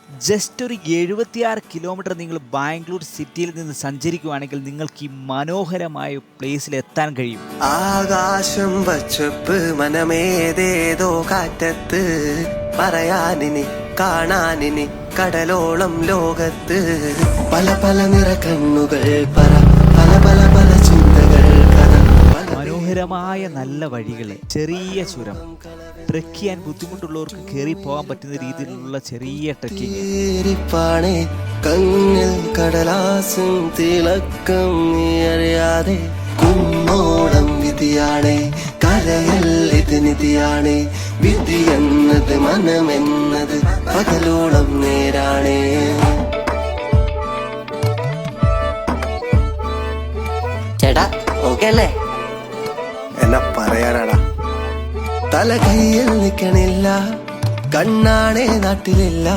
Just ഒരു 76 kilometre നിങ്ങൾ ബാംഗ്ലൂർ സിറ്റിയിൽ നിന്ന് സഞ്ചരിക്കുകയാണെങ്കിൽ നിങ്ങൾക്ക് ഈ മനോഹരമായ പ്ലേസിൽ എത്താൻ കഴിയും. ആകാശം വച്ചപ്പ് മനമേതേതോ കാറ്റത്ത് പറയാനിനി കാണാനിനി കടലോളം ലോകത്ത് പല പല നിറ കണ്ണുകൾ പറ പല പല പല ചിന്തകൾ കഥ. മനോഹരമായ നല്ല വഴികൾ, ചെറിയ ചുരം, ട്രെക്ക് ചെയ്യാൻ ബുദ്ധിമുട്ടുള്ളവർക്ക് കയറി പോകാൻ പറ്റുന്ന രീതിയിലുള്ള ചെറിയ ട്രെക്കിങ്. കണ്ണിൽ കടലാസും തിളക്കം നീ അറിയാതെ കുന്നോളം വിധിയാണേ, കരയൽ ഇത് നിധിയാണേ, വിധി എന്നത് മനമെന്നത് പകലോളം നേരാണേ. ചേട്ടാ ഓക്കെ അല്ലേ? എന്നാ പറയാനാടാ, തല കയ്യിൽ നിൽക്കണില്ല, കണ്ണാണേ നാട്ടിലില്ല.